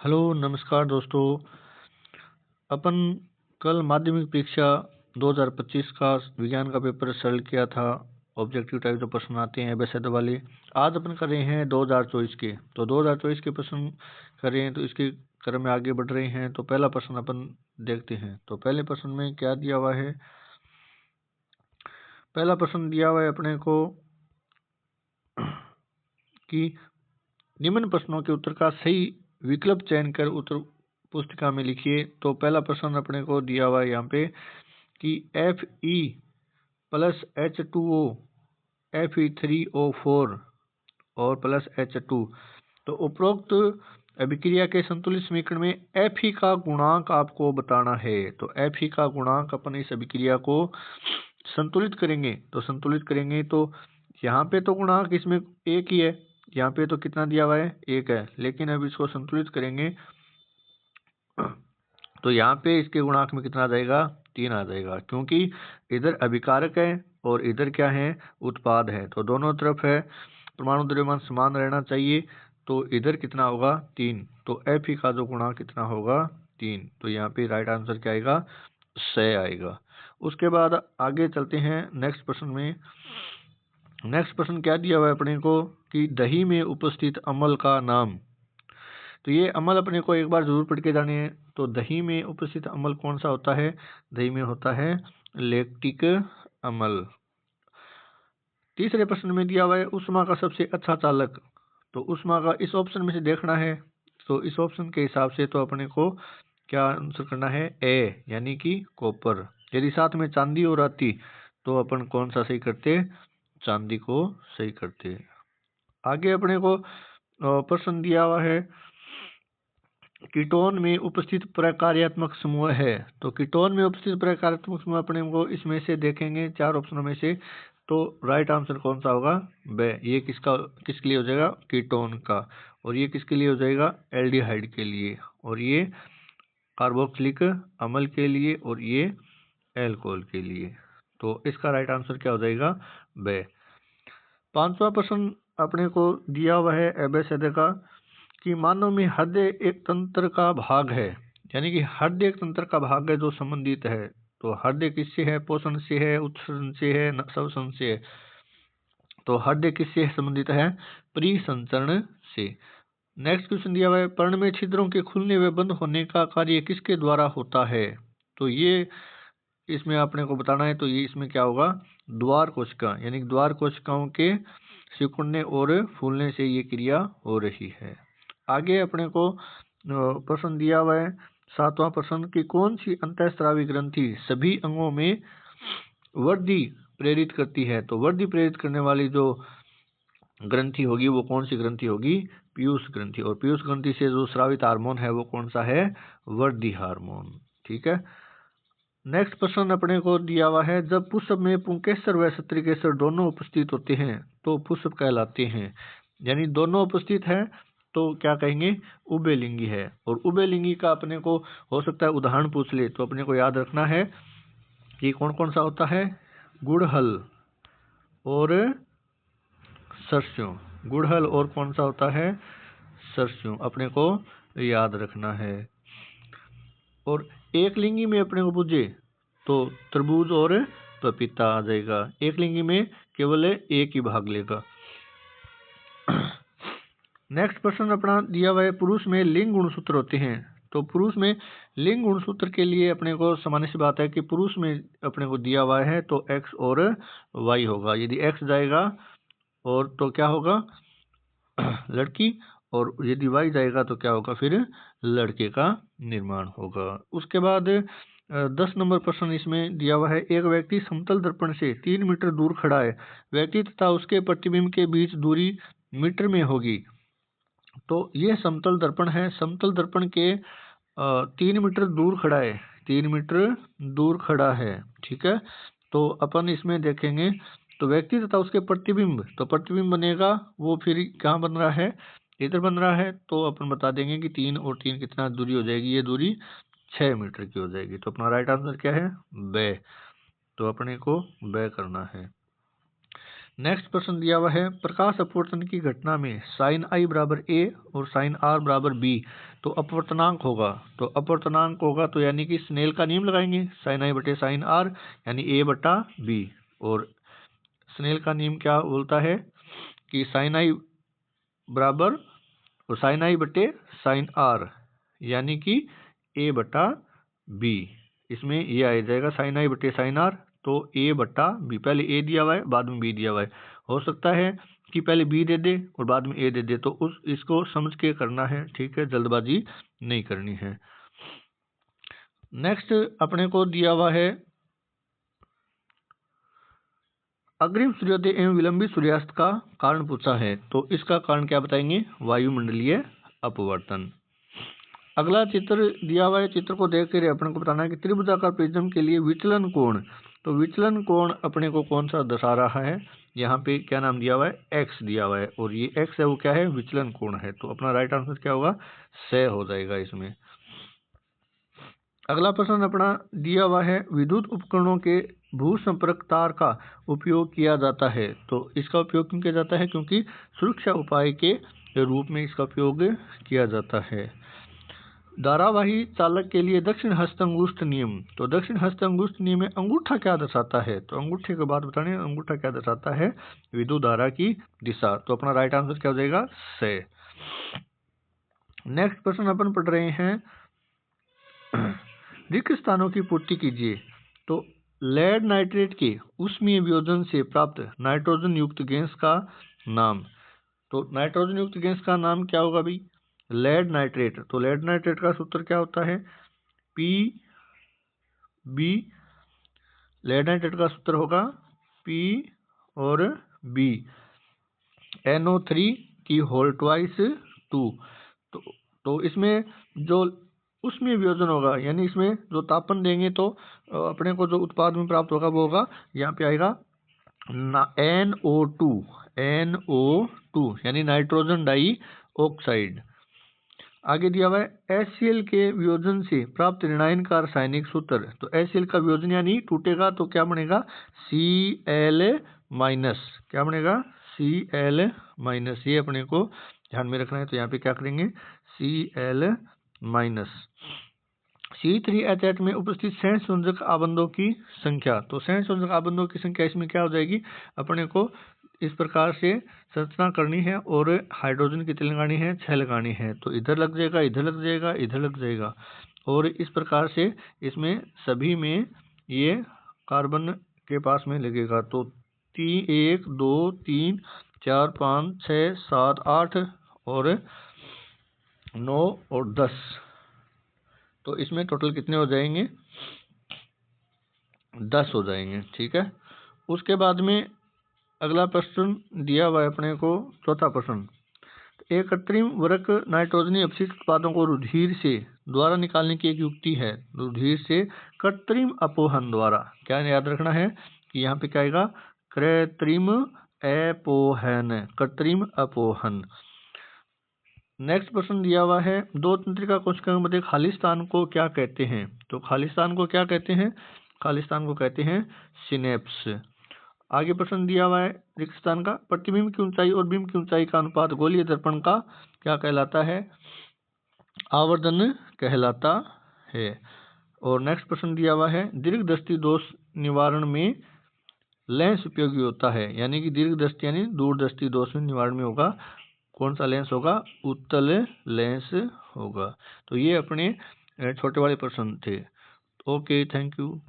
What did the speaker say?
Hello नमस्कार दोस्तों। अपन कल माध्यमिक परीक्षा 2025 का विज्ञान का पेपर सॉल्व किया था। ऑब्जेक्टिव टाइप जो प्रश्न आते हैं बेसिक वाले, आज अपन कर रहे हैं 2024 के। तो 2024 के प्रश्न कर रहे हैं, तो इसके क्रम में आगे बढ़ रहे हैं। तो पहला प्रश्न अपन देखते हैं। तो पहले प्रश्न में क्या दिया हुआ है? पहला प्रश्न दिया हुआ है अपने को कि निम्न प्रश्नों के उत्तर का सही विकल्प चयन कर उत्तर पुस्तिका में लिखिए। तो पहला प्रश्न अपने को दिया हुआ है यहाँ पे कि Fe प्लस H2O Fe3O4 और प्लस H2। तो उपरोक्त अभिक्रिया के संतुलित समीकरण में Fe का गुणांक आपको बताना है। तो Fe का गुणांक अपन इस अभिक्रिया को संतुलित करेंगे। तो संतुलित करेंगे तो यहाँ पे तो गुणांक इसमें एक ही है, यहाँ पे तो कितना दिया हुआ है? एक है। लेकिन अब इसको संतुलित करेंगे तो यहाँ पे इसके गुणांक में कितना आ जाएगा? 3 आ जाएगा, क्योंकि इधर अभिकारक है और इधर क्या है? उत्पाद है। तो दोनों तरफ है परमाणु द्रव्यमान समान रहना चाहिए। तो इधर कितना होगा? 3। तो Fe का जो गुणांक कितना होगा? 3। तो यहाँ पे राइट आंसर क्या आएगा? 6 आएगा। उसके बाद आगे चलते हैं नेक्स्ट प्रश्न में। नेक्स्ट प्रश्न क्या दिया हुआ है अपने को कि दही में उपस्थित अम्ल का नाम। तो ये अम्ल अपने को एक बार जरूर पढ़ के जाने हैं। तो दही में उपस्थित अम्ल कौन सा होता है? दही में होता है लैक्टिक अम्ल। तीसरे प्रश्न में दिया हुआ है ऊष्मा का सबसे अच्छा चालक। तो ऊष्मा का इस ऑप्शन में से देखना है। तो इस ऑप्शन के हिसाब से तो अपने को क्या आंसर करना है? ए, यानी कि कॉपर। यदि साथ में चांदी और आती तो अपन कौन सा सही करते? चांदी को सही करते। आगे अपने को प्रश्न दिया हुआ है कीटोन में उपस्थित प्रकार्यात्मक समूह है। तो कीटोन में उपस्थित प्रकार्यात्मक समूह अपने को इसमें से देखेंगे 4 ऑप्शनों में से। तो राइट आंसर कौन सा होगा? बे। ये किसके लिए हो जाएगा? कीटोन का। और ये किसके लिए हो जाएगा? एल्डिहाइड के लिए। और ये कार्बोक्सिलिक अम्ल के लिए। और ये एल्कोहल के लिए। तो इसका राइट आंसर क्या हो जाएगा? बे। 5वां प्रश्न अपने को दिया हुआ है एबेसेडे का कि मानव में हृदय एक तंत्र का भाग है, यानी कि हृदय एक तंत्र का भाग है जो संबंधित है। तो हृदय किससे है? पोषण से है, उत्सर्जन से है, श्वसन से है। तो हृदय किससे संबंधित है? परिसंचरण से। नेक्स्ट क्वेश्चन दिया हुआ है पर्ण में छिद्रों के खुलने व बंद होने का कार्य किसके द्वारा होता है? तो ये इसमें आपने को बताना है। तो ये इसमें क्या होगा? द्वार कोशिका, यानी कि द्वार कोशिकाओं के सिकुड़ने और फूलने से ये क्रिया हो रही है। आगे अपने को प्रश्न दिया हुआ है 7वां प्रश्न कि कौन सी अंतःस्रावी ग्रंथि सभी अंगों में वृद्धि प्रेरित करती है? तो वृद्धि प्रेरित करने वाली जो ग्रंथि होगी वो कौन सी ग्रंथि होगी? पीयूष ग्रंथि। और पीयूष ग्रंथि से जो स्रावित हार्मोन है वो कौन सा है? वृद्धि हार्मोन। ठीक है। नेक्स्ट प्रश्न अपने को दिया हुआ है जब पुष्प में पुंकेसर व शत्रुकेसर दोनों उपस्थित होते हैं तो पुष्प कहलाते हैं। यानी दोनों उपस्थित हैं तो क्या कहेंगे? उभयलिंगी है। और उभयलिंगी का अपने को हो सकता है उदाहरण पूछ ले, तो अपने को याद रखना है कि कौन कौन सा होता है? गुड़हल और सरसों। गुड़हल और कौन सा होता है? सरसों। अपने को याद रखना है। और एक लिंगी में अपने को पूछे तो तरबूज और पपीता आ जाएगा। एक लिंगी में केवल एक ही भाग लेगा। नेक्स्ट प्रश्न अपना दिया हुआ है पुरुष में लिंग गुणसूत्र होते हैं। तो पुरुष में लिंग गुणसूत्र के लिए अपने को सामान्य सी बात है कि पुरुष में अपने को दिया हुआ है तो एक्स और वाई होगा। यदि एक्स जाएगा और तो क्या होगा? लड़की। और यदि वाई जाएगा तो क्या होगा? फिर लड़के का निर्माण होगा। उसके बाद 10 नंबर प्रश्न इसमें दिया हुआ है एक व्यक्ति समतल दर्पण से 3 मीटर दूर खड़ा है। व्यक्ति तथा उसके प्रतिबिंब के बीच दूरी मीटर में होगी। तो ये समतल दर्पण है। समतल दर्पण के 3 मीटर दूर खड़ा है। 3 मीटर दूर खड़ा है। ठीक है। तो अपन इसमें देखेंगे तो व्यक्ति तथा उसके प्रतिबिंब, तो प्रतिबिंब बनेगा वो फिर कहाँ बन रहा है? इधर बन रहा है। तो अपन बता देंगे कि 3 और 3 कितना दूरी हो जाएगी? ये दूरी 6 मीटर की हो जाएगी। तो अपना राइट आंसर क्या है? बे। तो अपने को बे करना है। नेक्स्ट प्रश्न दिया हुआ है प्रकाश अपवर्तन की घटना में साइन आई बराबर ए और साइन आर बराबर बी तो अपवर्तनांक होगा। तो अपवर्तनांक होगा तो यानी कि स्नेल का नियम लगाएंगे, साइन आई बटे साइन आर यानी ए बटा बी। और स्नेल का नियम क्या बोलता है कि साइन आई बराबर और साइन आई बटे साइन आर यानी कि ए बटा बी। इसमें ये आ जाएगा साइन आई बटे साइन आर तो ए बटा बी। पहले ए दिया हुआ है बाद में बी दिया हुआ है, हो सकता है कि पहले बी दे दे और बाद में ए दे दे, तो इसको समझ के करना है, ठीक है, जल्दबाजी नहीं करनी है। नेक्स्ट अपने को दिया हुआ है अग्रिम सूर्योदय एवं विलंबित सूर्यास्त का कारण पूछा है, तो इसका कारण क्या बताएंगे, वायुमंडलीय अपवर्तन। अगला चित्र दिया हुआ है, चित्र को देख कर अपने को बताना है कि त्रिभुजाकार प्रिज्म के लिए विचलन कोण, तो विचलन कोण अपने को कौन सा दर्शा रहा है, यहाँ पे क्या नाम दिया हुआ है, एक्स दिया हुआ है, और ये एक्स है वो क्या है, विचलन कोण है। तो अपना राइट आंसर क्या होगा, से हो जाएगा इसमें। अगला प्रश्न अपना दिया हुआ है विद्युत उपकरणों के भू संपर्क तार का उपयोग किया जाता है, तो इसका उपयोग क्यों किया जाता है, क्योंकि सुरक्षा उपाय के रूप में इसका उपयोग किया जाता है। धारावाही चालक के लिए दक्षिण हस्त अंगुष्ठ नियम, तो दक्षिण हस्त अंगुष्ठ नियम में अंगूठा क्या दर्शाता है, तो अंगूठे के बाद बताने अंगूठा क्या दर्शाता है, विद्युत धारा की दिशा। तो अपना राइट आंसर क्या हो जाएगा, से। नेक्स्ट प्रश्न अपन पढ़ रहे हैं रिक्त स्थानों की पूर्ति कीजिए, तो लेड नाइट्रेट के ऊष्मीय वियोजन से प्राप्त नाइट्रोजन युक्त गैस का नाम, तो नाइट्रोजन युक्त गैस का नाम क्या होगा भाई, लेड नाइट्रेट। तो लेड नाइट्रेट का सूत्र क्या होता है, पी बी, लेड नाइट्रेट का सूत्र होगा पी और बी NO3 की होल ट्वाइस 2। तो इसमें जो उसमें वियोजन होगा यानी इसमें जो तापन देंगे तो अपने को जो उत्पाद में प्राप्त होगा वो होगा, यहाँ पे आएगा NO2 यानी नाइट्रोजन डाई ऑक्साइड। आगे दिया हुआ है HCl के वियोजन से प्राप्त ऋणायन का रासायनिक सूत्र, तो HCl का वियोजन यानी टूटेगा तो क्या बनेगा, Cl माइनस, क्या बनेगा, Cl माइनस। ये अपने को ध्यान में रखना है, तो यहाँ पे क्या करेंगे, Cl माइनस। C3H8 में उपस्थित सहन संयोजक आबंधों की संख्या, तो सहन संयोजक आबंधों की संख्या इसमें क्या हो जाएगी, अपने को इस प्रकार से संरचना करनी है और हाइड्रोजन कितनी लगानी है, 6 लगानी है। तो इधर लग जाएगा, इधर लग जाएगा, इधर लग जाएगा, और इस प्रकार से इसमें सभी में ये कार्बन के पास में लगेगा। तो 1 2 3 4 5 6 7 8 और 9 और 10, तो इसमें टोटल कितने हो जाएंगे, 10 हो जाएंगे, ठीक है। उसके बाद में अगला प्रश्न दिया हुआ है अपने को, चौथा प्रश्न, एक कृत्रिम वरक नाइट्रोजनी अपशिष्ट उत्पादों को रुधिर से द्वारा निकालने की एक युक्ति है, रुधिर से कृत्रिम अपोहन द्वारा, क्या याद रखना है कि यहाँ पे क्या आएगा, कृत्रिम अपोहन, कृत्रिम अपोहन। नेक्स्ट प्रश्न दिया हुआ है दो तंत्रिका कोशिकाओं के मध्य खाली स्थान को क्या कहते हैं, तो खाली स्थान को क्या कहते हैं, खाली स्थान को कहते हैं सिनेप्स। आगे प्रश्न दिया हुआ है रिक्त स्थान का प्रतिबिंब की ऊंचाई और बिंब की ऊंचाई का अनुपात गोलीय दर्पण का क्या कहलाता है, आवर्धन कहलाता है। और नेक्स्ट प्रश्न दिया हुआ है दीर्घ दृष्टि दोष निवारण में लेंस उपयोगी होता है, यानी कि दीर्घ दृष्टि यानी दूरदृष्टि दोष में निवारण में होगा, कौन सा लेंस होगा, उत्तल लेंस होगा। तो ये अपने छोटे वाले प्रश्न थे। Okay, thank you.